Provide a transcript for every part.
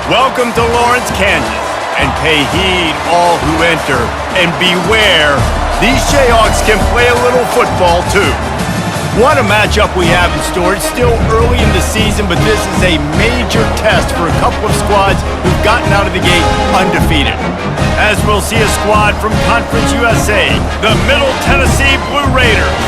Welcome to Lawrence, Kansas, and pay heed all who enter, and beware, these Jayhawks can play a little football too. What a matchup we have in store. It's still early in the season, but this is a major test for a couple of squads who've gotten out of the gate undefeated. As we'll see a squad from Conference USA, the Middle Tennessee Blue Raiders,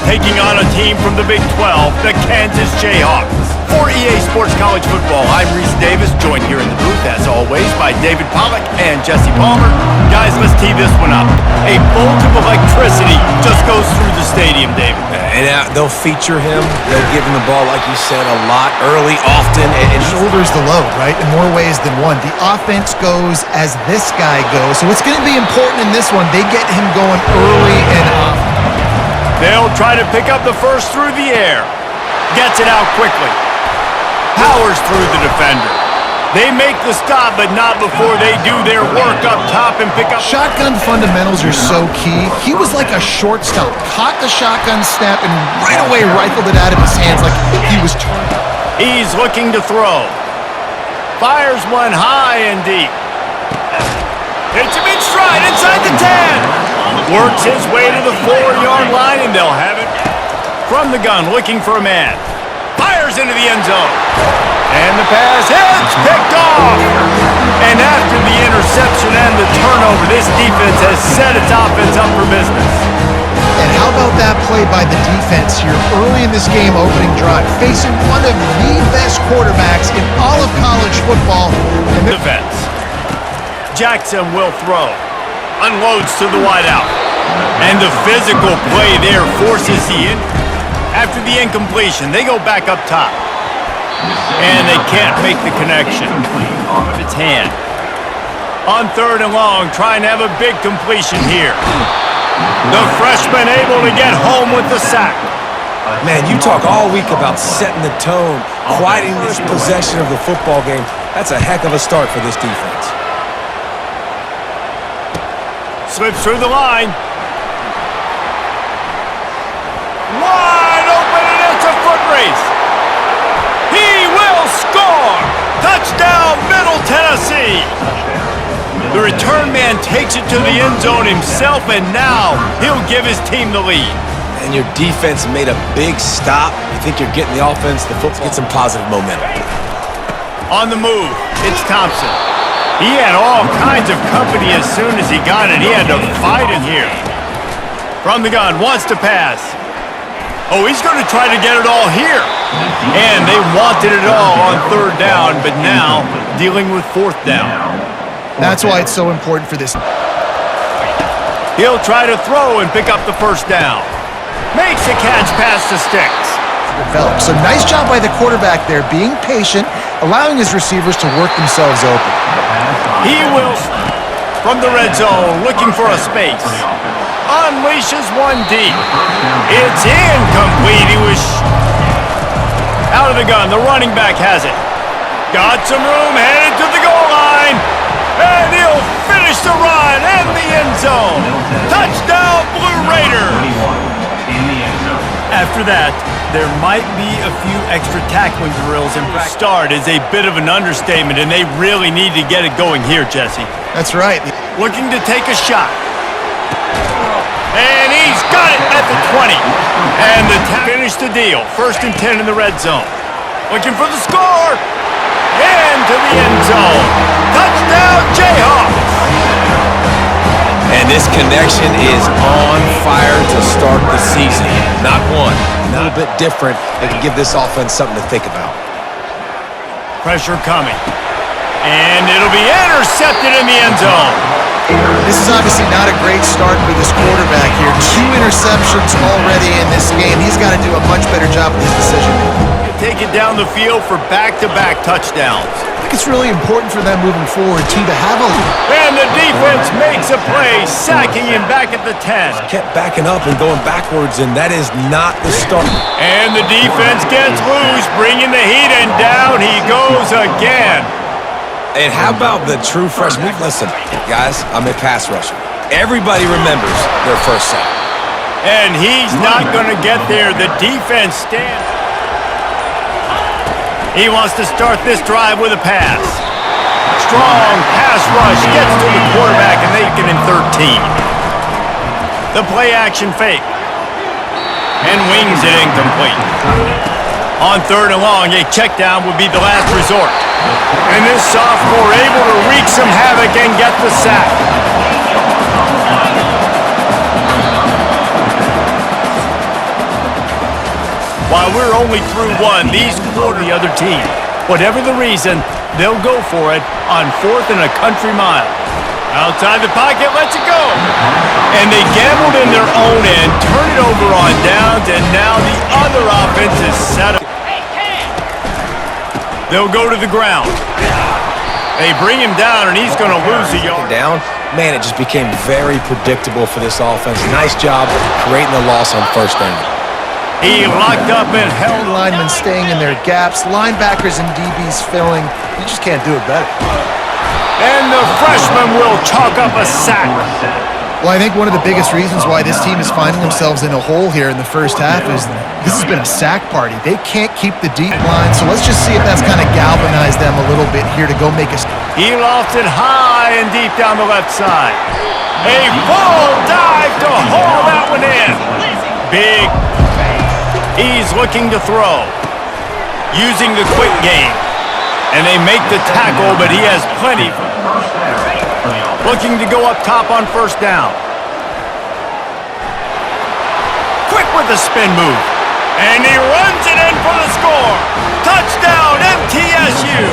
taking on a team from the Big 12, the Kansas Jayhawks. For EA Sports College Football, I'm Reese Davis, joined here in the booth, as always, by David Pollack and Jesse Palmer. Guys, let's tee this one up. A bolt of electricity just goes through the stadium, David. And they'll feature him. They'll give him the ball, like you said, a lot, early, often. And shoulders the load, right, in more ways than one. The offense goes as this guy goes. So it's going to be important in this one. They get him going early and often. They'll try to pick up the first through the air. Gets it out quickly. Powers through the defender. They make the stop, but not before they do their work up top and pick up. Shotgun fundamentals are so key. He was like a shortstop. Caught the shotgun snap and right away rifled it out of his hands like he was trying. He's looking to throw. Fires one high and deep. Hits him in stride inside the 10. Works his way to the 4-yard line, and they'll have it. From the gun, looking for a man. Fires into the end zone. And the pass hits, picked off. And after the interception and the turnover, this defense has set its offense up for business. And how about that play by the defense here early in this game, opening drive, facing one of the best quarterbacks in all of college football. And defense. Jackson will throw. Unloads to the wideout. And the physical play there forces the in. After the incompletion, they go back up top. And they can't make the connection. It's hand. On 3rd and long, trying to have a big completion here. The freshman able to get home with the sack. Man, you talk all week about setting the tone, quieting this possession of the football game. That's a heck of a start for this defense. Slips through the line. Wide open, and it's a foot race. He will score! Touchdown, Middle Tennessee! The return man takes it to the end zone himself, and now he'll give his team the lead. And your defense made a big stop. You think you're getting the offense, the football, get some positive momentum. On the move, it's Thompson. He had all kinds of company as soon as he got it. He had to fight in here. From the gun, wants to pass. Oh, he's going to try to get it all here. And they wanted it all on 3rd down, but now dealing with 4th down. That's why it's so important for this. He'll try to throw and pick up the 1st down. Makes a catch past the sticks. So nice job by the quarterback there, being patient, allowing his receivers to work themselves open. He will, from the red zone, looking for a space. Unleashes one deep. It's incomplete. He was out of the gun. The running back has it. Got some room, headed to the goal line. And he'll finish the run in the end zone. Touchdown, Blue Raiders. After that, there might be a few extra tackling drills, and start is a bit of an understatement, and they really need to get it going here, Jesse. That's right. Looking to take a shot. And he's got it at the 20. And the finish the deal. 1st and 10 in the red zone. Looking for the score. And to the end zone. Touchdown, Jayhawks. And this connection is on fire to start the season. Not one, a little bit different. They can give this offense something to think about. Pressure coming. And it'll be intercepted in the end zone. This is obviously not a great start for this quarterback here. 2 interceptions already in this game. He's got to do a much better job with his decision. Take it down the field for back-to-back touchdowns. I think it's really important for them moving forward, too, to have a... And the defense makes a play, sacking him back at the 10. Kept backing up and going backwards, and that is not the start. And the defense gets loose, bringing the heat, and down he goes again. And how about the true freshman? Listen, guys, I'm a pass rusher. Everybody remembers their first sack. And he's not going to get there. The defense stands. He wants to start this drive with a pass. Strong pass rush gets to the quarterback, and they get in 13. The play action fake. And wings it incomplete. On 3rd and long, a check down would be the last resort. And this sophomore able to wreak some havoc and get the sack. While we're only through one, these quarter the other team. Whatever the reason, they'll go for it on 4th and a country mile. Outside the pocket, lets it go. And they gambled in their own end, turn it over on downs, and now the other offense is set up. They'll go to the ground. They bring him down, and he's going to lose a yard. Down, man, it just became very predictable for this offense. Nice job creating the loss on 1st down. He locked up and held. Linemen staying in their gaps, linebackers and DBs filling. You just can't do it better. And the freshman will chalk up a sack. Well, I think one of the biggest reasons why this team is finding themselves in a hole here in the first half is this has been a sack party. They can't keep the deep line, so let's just see if that's kind of galvanized them a little bit here to go make a... He lofted high and deep down the left side. A full dive to haul that one in. Big. He's looking to throw. Using the quick game. And they make the tackle, but he has plenty. Looking to go up top on 1st down. Quick with the spin move. And he runs it in for the score. Touchdown, MTSU.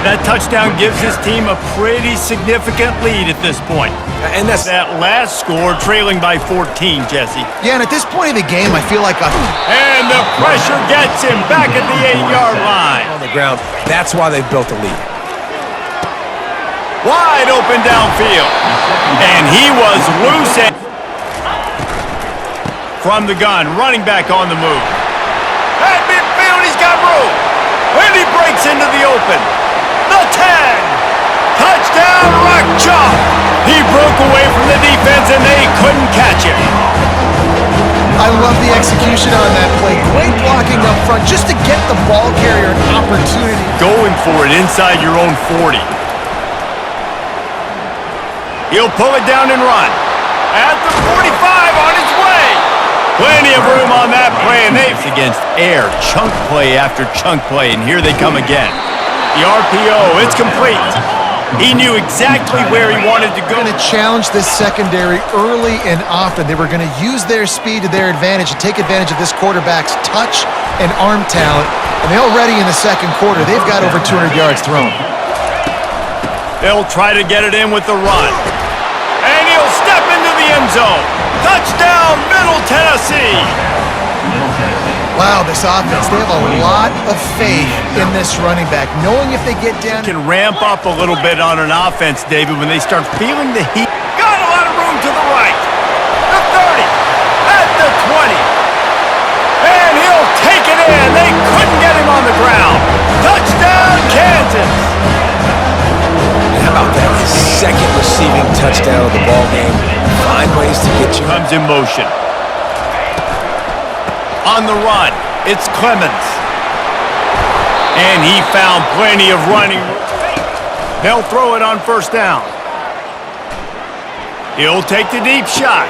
That touchdown gives his team a pretty significant lead at this point. And that's that last score trailing by 14, Jesse. Yeah, and at this point in the game, I feel like... And the pressure gets him back at the 8-yard line. on the ground. That's why they've built a lead. Wide open downfield. And he was loose. From the gun, running back on the move. At midfield, he's got room. And he breaks into the open. The 10. Touchdown, Rock Chalk. He broke away from the defense, and they couldn't catch him. I love the execution on that play. Great blocking up front just to get the ball carrier an opportunity. Going for it inside your own 40. He'll pull it down and run. At the 45 on his way. Plenty of room on that play, and they've against air. Chunk play after chunk play, and here they come again. The RPO, it's complete. He knew exactly where he wanted to go. Going to challenge this secondary early and often. They were going to use their speed to their advantage and take advantage of this quarterback's touch and arm talent. And they already in the second quarter, they've got over 200 yards thrown. They'll try to get it in with the run. And he'll step into the end zone. Touchdown, Middle Tennessee. Wow, this offense, they have a lot of faith in this running back, knowing if they get down... Can ramp up a little bit on an offense, David, when they start feeling the heat. Got a lot of room to the right. The 30. At the 20. And he'll take it in. They couldn't get him on the ground. Touchdown, Kansas. How about that? His second receiving touchdown of the ball game. Find ways to get you. Comes in motion. On the run, it's Clemens. And he found plenty of running. They'll throw it on 1st down. He'll take the deep shot.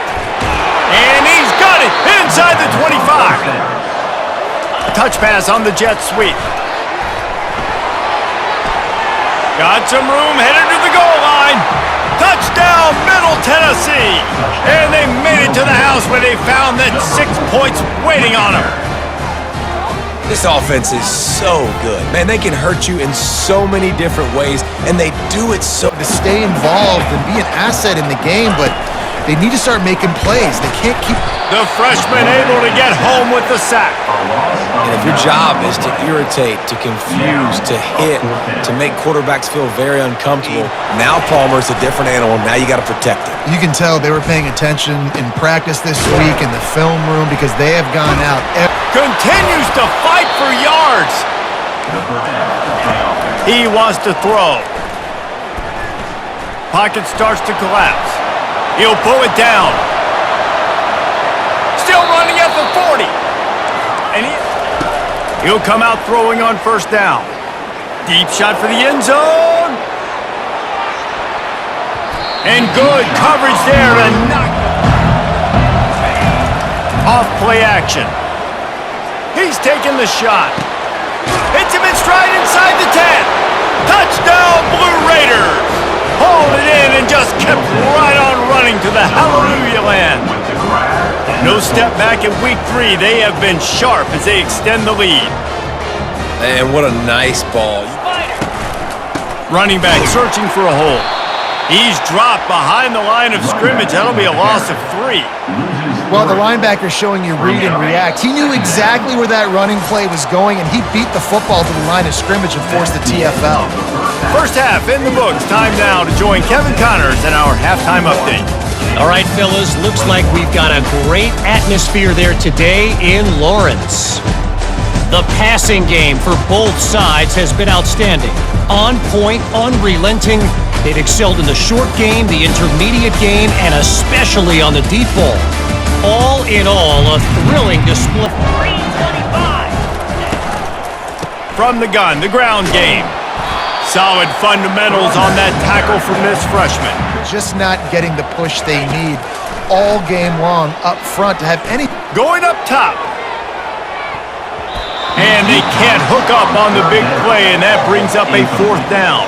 And he's got it inside the 25. Touch pass on the jet sweep. Got some room, headed to the goal line. Touchdown, Middle Tennessee. And they made it to the house where they found that 6 points waiting on them. This offense is so good. Man, they can hurt you in so many different ways, and they do it so... To stay involved and be an asset in the game, but they need to start making plays. They can't keep... The freshman able to get home with the sack. And if your job is to irritate, to confuse, to hit, to make quarterbacks feel very uncomfortable, now Palmer's a different animal. Now you got to protect it. You can tell they were paying attention in practice this week in the film room because they have gone out. Continues to fight for yards. He wants to throw. Pocket starts to collapse. He'll pull it down. Still running at the 40. And he'll come out throwing on 1st down. Deep shot for the end zone. And good coverage there to knock off play action. He's taking the shot. Hits him in stride inside the 10. Touchdown, Blue Raiders. Hauled it in and just kept right on running to the hallelujah land. No step back in week 3. They have been sharp as they extend the lead. And what a nice ball. Running back searching for a hole. He's dropped behind the line of scrimmage. That'll be a loss of 3. Well, the linebacker's showing you read and react. He knew exactly where that running play was going, and he beat the football to the line of scrimmage and forced the TFL. First half in the books. Time now to join Kevin Connors in our halftime update. All right, fellas, looks like we've got a great atmosphere there today in Lawrence. The passing game for both sides has been outstanding. On point, unrelenting. They've excelled in the short game, the intermediate game, and especially on the deep ball. All in all, a thrilling display. 325. From the gun, the ground game. Solid fundamentals on that tackle from this freshman. Just not getting the push they need all game long up front to have any... Going up top. And they can't hook up on the big play, and that brings up a 4th down.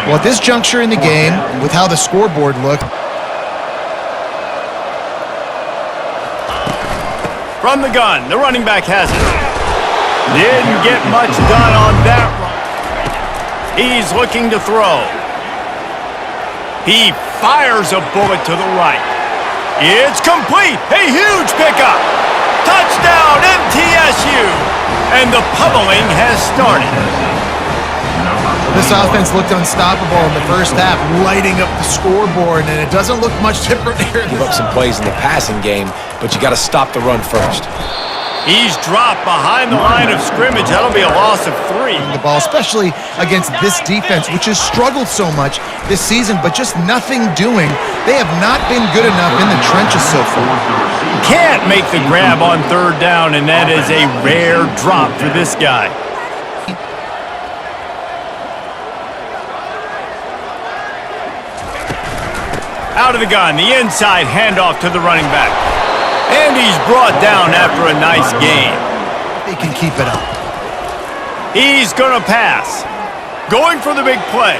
Well, at this juncture in the game, with how the scoreboard looked... From the gun, the running back has it. Didn't get much done on that run. He's looking to throw. He fires a bullet to the right. It's complete. A huge pickup. Touchdown, MTSU. And the pummeling has started. This offense looked unstoppable in the first half, lighting up the scoreboard, and it doesn't look much different here. Give up some plays in the passing game, but you got to stop the run first. He's dropped behind the line of scrimmage. That'll be a loss of 3. The ball, especially against this defense, which has struggled so much this season, but just nothing doing. They have not been good enough in the trenches so far. Can't make the grab on 3rd down, and that is a rare drop for this guy. Out of the gun, the inside handoff to the running back. And he's brought down after a nice gain. They can keep it up. He's gonna pass. Going for the big play.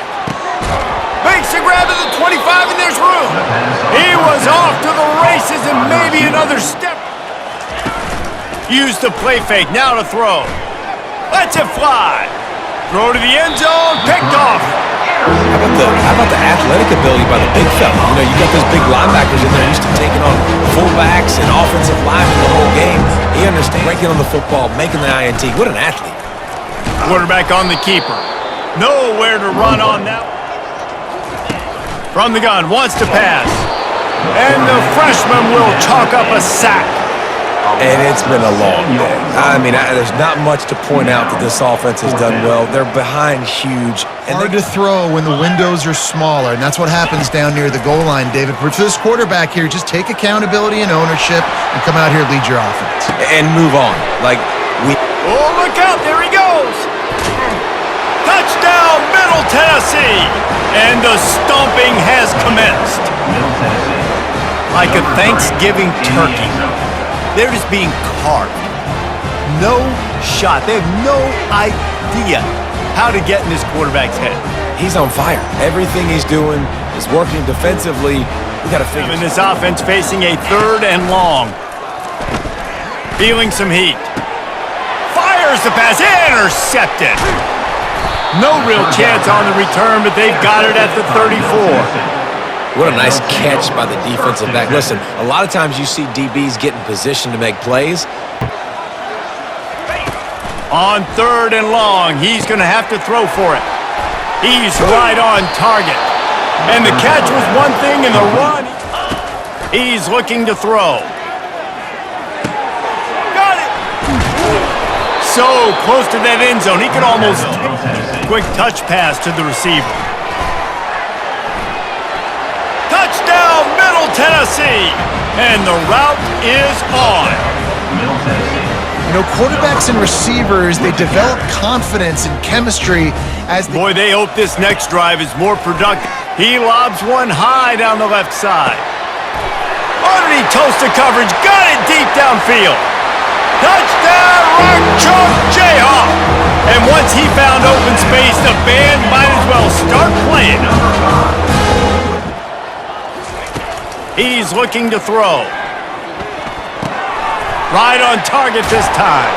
Makes the grab to the 25, and there's room. He was off to the races, and maybe another step. Use the play fake, now to throw. Lets it fly. Throw to the end zone, picked off. How about the athletic ability by the big fella? You know, you got those big linebackers in there used to taking on fullbacks and offensive linemen the whole game. He understands breaking on the football, making the INT. What an athlete. Quarterback on the keeper. Nowhere to run on that. From the gun, wants to pass. And the freshman will chalk up a sack. And it's been a long day. I mean, there's not much to point out that this offense has done well. They're behind huge. Hard to throw when the windows are smaller, and that's what happens down near the goal line, David. For this quarterback here, just take accountability and ownership and come out here and lead your offense. And move on. Oh, look out, there he goes. Touchdown, Middle Tennessee. And the stomping has commenced. Like a Thanksgiving turkey. They're just being carved. No shot. They have no idea how to get in this quarterback's head. He's on fire. Everything he's doing is working defensively. We got to figure in this offense facing a 3rd and long. Feeling some heat. Fires the pass. Intercepted. No real chance on the return, but they've got it at the 34. What a nice catch by the defensive back. Listen, a lot of times you see DBs get in position to make plays. On 3rd and long, he's going to have to throw for it. He's right on target. And the catch was one thing, and the run, he's looking to throw. Got it! So close to that end zone, he could almost quick touch pass to the receiver. Touchdown, Middle Tennessee! And the route is on. You know, quarterbacks and receivers, they develop confidence and chemistry as they... Boy, they hope this next drive is more productive. He lobs one high down the left side. Underneath toasted coverage, got it deep downfield. Touchdown, Rock Chalk Jayhawk! And once he found open space, the band might as well start playing. He's looking to throw. Right on target this time.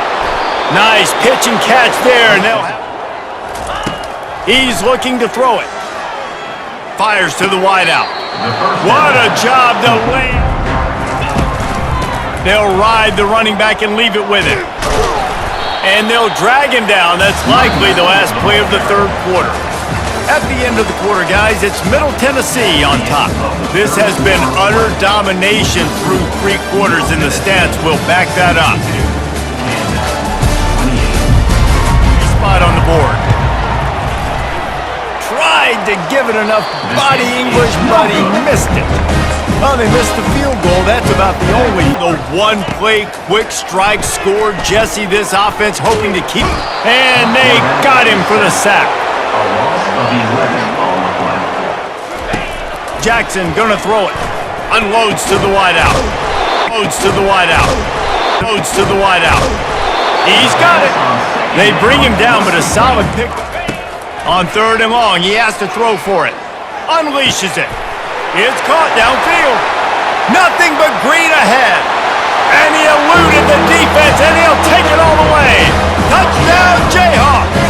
Nice pitch and catch there. And he's looking to throw it. Fires to the wideout. What a job to land. They'll ride the running back and leave it with him. And they'll drag him down. That's likely the last play of the third quarter. At the end of the quarter, guys, it's Middle Tennessee on top. This has been utter domination through 3 quarters, and the stats will back that up. Spot on the board. Tried to give it enough body English, but he missed it. Well, they missed the field goal. That's about the only. The one-play quick strike scored Jesse. This offense hoping to keep. And they got him for the sack. Jackson gonna throw it. Unloads to the wideout. Loads to the wideout. Loads to the wideout. He's got it. They bring him down, but a solid pick. On 3rd and long, he has to throw for it. Unleashes it. It's caught downfield. Nothing but green ahead. And he eluded the defense, and he'll take it all the way. Touchdown, Jayhawks.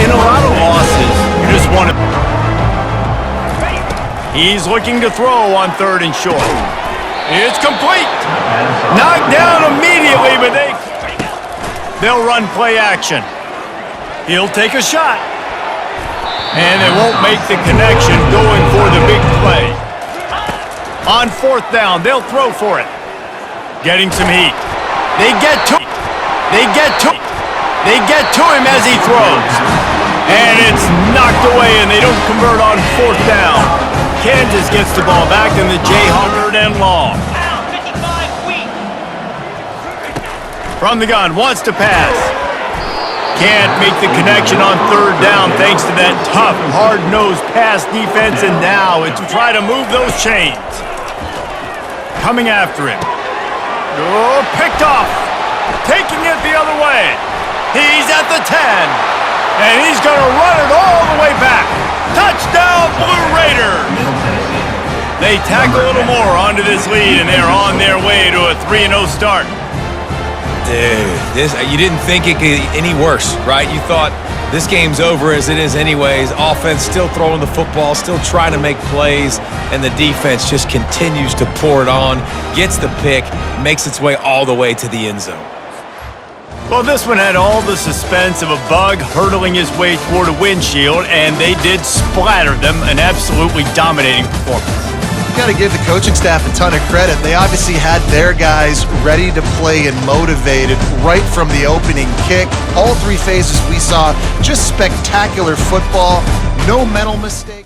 In a lot of losses, you just want to... He's looking to throw on 3rd and short. It's complete. Knocked down immediately, but they'll run play action. He'll take a shot. And they won't make the connection going for the big play. On 4th down, they'll throw for it. Getting some heat. They get to him as he throws. And it's knocked away, and they don't convert on 4th down. Kansas gets the ball back, and the Jayhawks 3rd and long. From the gun, wants to pass. Can't make the connection on 3rd down thanks to that tough, hard-nosed pass defense, and now it's to try to move those chains. Coming after him. Oh, picked off. Taking it the other way. He's at the 10. And he's going to run it all the way back. Touchdown, Blue Raiders! They tack a little more onto this lead, and they're on their way to a 3-0 start. Dude, you didn't think it could get any worse, right? You thought this game's over as it is anyways. Offense still throwing the football, still trying to make plays, and the defense just continues to pour it on, gets the pick, makes its way all the way to the end zone. Well, this one had all the suspense of a bug hurtling his way toward a windshield, and they did splatter them, an absolutely dominating performance. You got to give the coaching staff a ton of credit. They obviously had their guys ready to play and motivated right from the opening kick. All 3 phases we saw, just spectacular football, no mental mistake.